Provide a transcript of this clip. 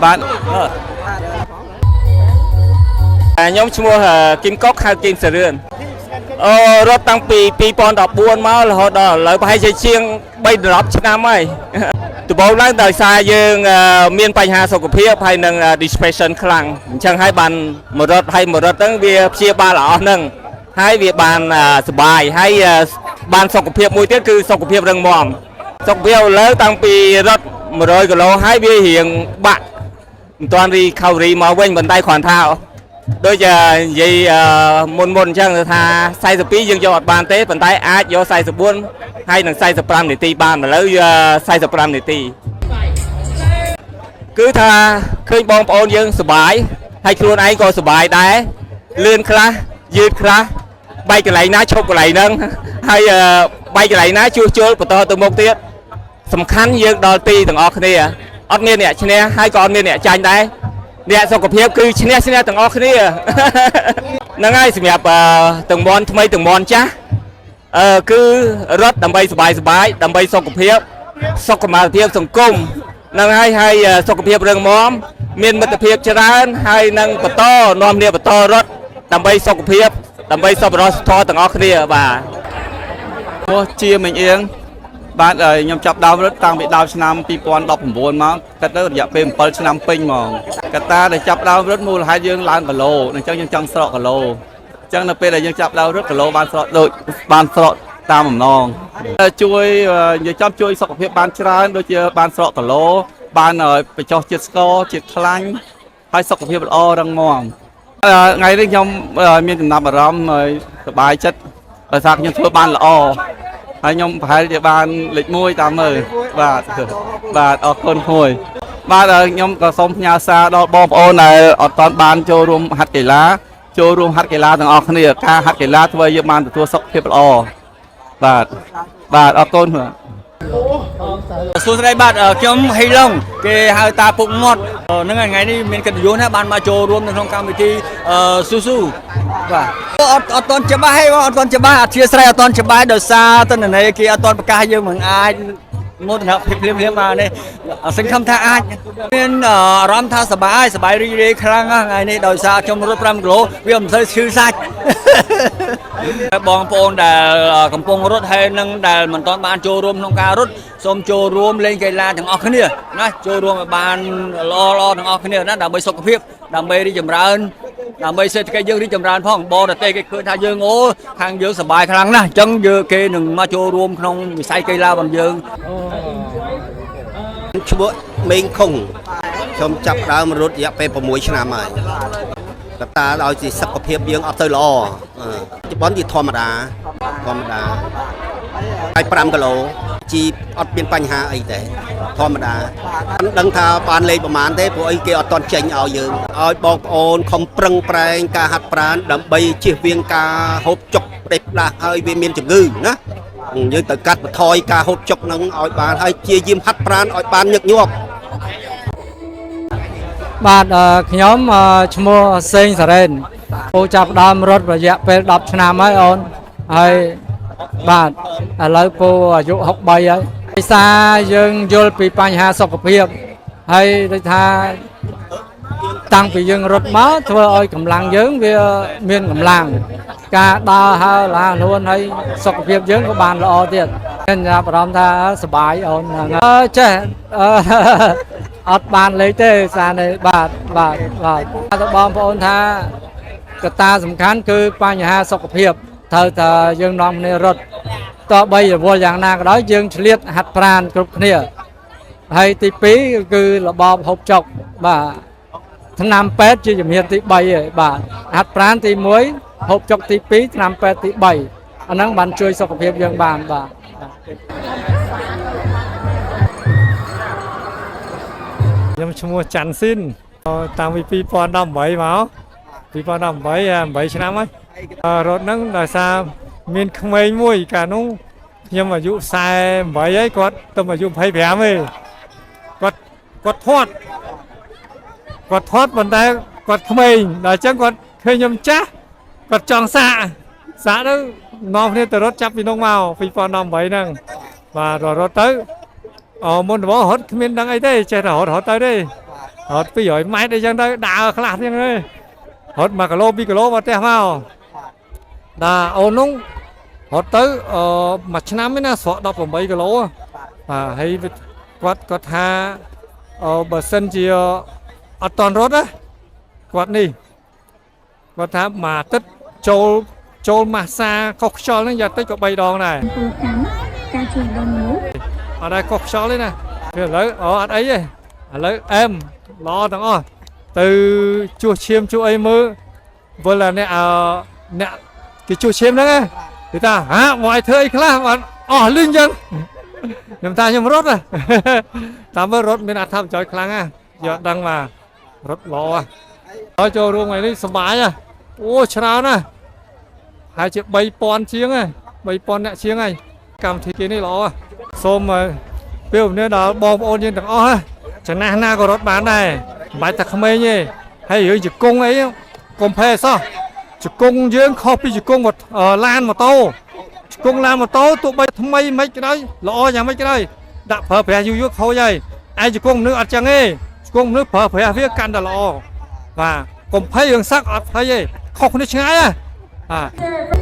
បាទខ្ញុំឈ្មោះគឹមកុកហៅគឹមសរឿនរត់តាំងពី2014មករហូតដល់ឥឡូវប្រហែលជាជាង3-10ឆ្នាំហើយដំបូងឡើងដោយសារយើងមានបញ្ហាសុខភាពហើយនឹង depression ខ្លាំងអញ្ចឹងហើយបានមករត់ហ្នឹងវាព្យាបាលអស់ហ្នឹងហើយវាបានសុបាយហើយបានសុខភាពមួយទៀតគឺសុខភាពរឹងមាំសុខភាពឥឡូវតាំងពីរត់100គីឡូហើយវារៀងបាក់មិនទាន់ recovery មកវិញបន្តែគ្រាន់ថាដូចនិយាយមុនអញ្ចឹងថា42យើងយកអត់បានទេប៉ុន្តែអាចយក44ហើយនឹង45នាទីបានឥឡូវ45នាទីគឺថាឃើញបងប្អូនយើងសុបាយហើយខ្លួនឯងក៏សុបាយដែរលឿនខ្លះយឺតខ្លះបែកកន្លែងណាឈប់កន្លែងហ្នឹងហើយបែកកន្លែងណាជួសជុលបន្តទៅមុខទៀតសំខាន់យើងដល់ទីទាំងអស់គ្នាអត់មានអ្នកឈ្នះហើយក៏អត់មានអ្នកចាញ់ដែរអ្នកសុខភាពគឺឈ្នះទាំងអស់គ្នាហ្នឹងហើយសម្រាប់ទាំងមន់ថ្មីទាំងមន់ចាស់គឺរត់ដើម្បីសុបាយដើម្បីសុខភាពសុខុមាលភាពសង្គមហ្នឹងហើយសុខភាពរឹងមាំមានមិត្តភាពច្រើនហើយនឹងបន្តនាំគ្នាបន្តរត់ដើម្បីសុខភាពដើម្បីសប្បុរសធម៌ទាំងអស់គ្នាបាទពោះជាមិញអៀងបាទខ្ញុំចាប់ដើមរត់តាំងពីដើមឆ្នាំ2019មកកាត់ទៅរយៈពេល7ឆ្នាំពេញហ្មងកត្តាដែលចាប់ដើមរត់មូលហេតុយើងឡើងគីឡូអញ្ចឹងយើងចង់ស្រកគីឡូអញ្ចឹងនៅពេលដែលយើងចាប់ដើមរត់គីឡូបានស្រកដូចបានស្រកតាមបំណងជួយនិយាយចំជួយសុខភាពបានច្រើនដូចជាបានស្រកគីឡូបានបញ្ចុះជាតិស្ករជាតិខ្លាញ់ហើយសុខភាពល្អរឹងមាំថ្ងៃនេះខ្ញុំមានចំណាប់អារម្មណ៍សប្បាយចិត្តដោយសារខ្ញុំធ្វើបានល្អហើយខ្ញុំប្រហែលជាបានលេខ1តាមមើលបាទអរគុណគួយបាទខ្ញុំក៏សូមផ្ញើសារដល់បងប្អូនដែលអត់ទាន់បានចូលរួមហាត់កីឡាទាំងអស់គ្នាការហាត់កីឡាធ្វើឲ្យយើងបានទទួលសុខភាពល្អបាទអរគុណសួស្តីបាទខ្ញុំហេឡុងគេហៅតាពុកមាត់ហ្នឹងថ្ងៃនេះមានកិត្តិយសណាស់បានមកចូលរួមនៅក្នុងកម្មវិធីស៊ូបាទអត់តន់ច្បាស់ហេអត់តន់ច្បាស់អធិស្ឋានអត់តន់ច្បាស់ដោយសារតនន័យគេអត់តន់ប្រកាសយើងមិនអាចមោទនភាពភ្លាមមកនេះសង្ឃឹមថាអាចមានអារម្មណ៍ថាសប្បាយរីករាយខ្លាំងណាស់ថ្ងៃនេះដោយសារខ្ញុំរត់5គីឡូវាមិនសូវឈឺសាច់បងប្អូនដែលកំពុងរត់ហើយនឹងដែលមិនទាន់បានចូលរួមក្នុងការរត់សូមចូលរួមលេងកីឡាទាំងអស់គ្នាណាចូលរួមឲ្យបានល្អទាំងអស់គ្នាណាដើម្បីសុខភាពដើម្បីរីកចម្រើនដើម្បីសេដ្ឋកិច្ចយើងរីកចម្រើនផងបរទេសគេឃើញថាយើងខាងយើងសប្បាយខ្លាំងណាស់អញ្ចឹងយើងគេនឹងមកចូលរួមក្នុងវិស័យកីឡារបស់យើងឈ្មោះមេងខុងខ្ញុំចាប់ដើមរត់រយៈពេល6ឆ្នាំហើយកត្តាដោយជាសុខភាពយើងអត់ទៅល្អជប៉ុនជាធម្មតាហើយ5គីឡូជីអត់មានបញ្ហាអីទេធម្មតាមិនដឹងថាបានលេខប្រមាណទេព្រោះអីគេអត់តន់ចេញឲ្យយើងឲ្យបងប្អូនខំប្រឹងប្រែងការហាត់ប្រាណដើម្បីជៀសវាងការហូបចុកផ្ដេសផ្ដាស់ហើយវាមានជំងឺណាយើងទៅកាត់បន្ថយការហូបចុកនឹងឲ្យបានហើយជាយាមហាត់ប្រាណឲ្យបានញឹកញាប់បាទខ្ញុំឈ្មោះសេងសារ៉េនពូចាប់ដើមរត់រយៈពេល10ឆ្នាំហើយអូនហើយបាទឥឡូវពូអាយុ63ហើយដោយសារយើងយល់ពីបញ្ហាសុខភាពហើយដូចថាតាំងពីយើងរត់មកធ្វើឲ្យកម្លាំងយើងវាមានកម្លាំងការដើរហើរឡានលួនហើយសុខភាពយើងក៏បានល្អទៀតខ្ញុំចាប់អារម្មណ៍ថាសប្បាយអូនចេះអត់បានលេខទេសារនេះបាទទៅបងប្អូនថាកត្តាសំខាន់គឺបញ្ហាសុខភាពត្រូវតែយើងនាំគ្នារត់តបីរវល់យ៉ាងណាក៏ដោយយើងឆ្លៀតហាត់ប្រាណគ្រប់គ្នាហើយទី2គឺរបបហូបចុកបាទថ្នាំពេទ្យជាជំហានទី3ហើយបាទហាត់ប្រាណទី1ហូបចុកទី2ថ្នាំពេទ្យទី3អាហ្នឹងបានជួយសុខភាពយើងបានបាទខ្ញុំឈ្មោះច័ន្ទស៊ីនតាំងពី2018មក8ឆ្នាំហើយរត់ហ្នឹងដោយសារមានក្មេងមួយកាលនោះខ្ញុំអាយុ48ហើយគាត់ទៅអាយុ25ទេគាត់ធាត់ប៉ុន្តែគាត់ក្មេងដល់អញ្ចឹងគាត់ឃើញខ្ញុំចាស់គាត់ចង់សាកទៅនាំគ្នាទៅរត់ចាប់ពីនោះមក2018ហ្នឹងបាទរត់ទៅមុនដំបូងរត់គ្មានដឹងអីទេចេះតែរត់ទៅទេ ហត់200ម៉ែត្រអីចឹងទៅដើរខ្លះហ្នឹងទេហត់1គីឡូ2គីឡូមកផ្ទះមកដល់អូននោះហត់ទៅមួយឆ្នាំឯណាស្រក18គីឡូបាទហើយគាត់ថាបើសិនជាអត់តន់រត់ណាគាត់នេះគាត់ថាមួយអាទិត្យចូលម៉ាស្សាកុសខ្យល់ហ្នឹងយ៉ាងតិចក៏3ដងដែរការជួញដូរមនុស្សអត់ដែរកុសខ្យល់ទេណាឥឡូវអត់អីទេឥឡូវអែមល្អទាំងអស់ទៅជួសឈាមជួសអីមើលវិលអ្នកគេជួសឈាមហ្នឹងគេថាហាមកឲ្យធ្វើអីខ្លះបានអស់លីងចឹងខ្ញុំថាខ្ញុំរត់តាមមើលរត់មានអត្ថប្រយោជន៍ខ្លាំងណាយកដឹងមករត់ល្អហើយចូលរួមថ្ងៃនេះសប្បាយអូច្រើនណាស់ហើយជា3000ជាងហើយ3000អ្នកជាងហើយកម្មវិធីគេនេះល្អសូមពេលនេះដល់បងប្អូនយើងទាំងអស់ចំណាស់ណាក៏រត់បានដែរមិនបាច់តែក្មេងទេហើយរឿងជង្គង់អីកុំភ័យសោះជង្គង់យើងខុសពីជង្គង់ឡានម៉ូតូជង្គង់ឡានម៉ូតូទោះបីថ្មីមិនក្តីល្អយ៉ាងម៉េចក្តីដាក់ប្រើប្រាស់យូរខូចហើយឯជង្គង់មនុស្សអត់ចឹងទេជង្គង់មនុស្សប្រើប្រាស់វាកាន់តែល្អបាទកុំភ័យរឿងសឹកអត់ភ័យទេខុសគ្នាឆ្ងាយបាទ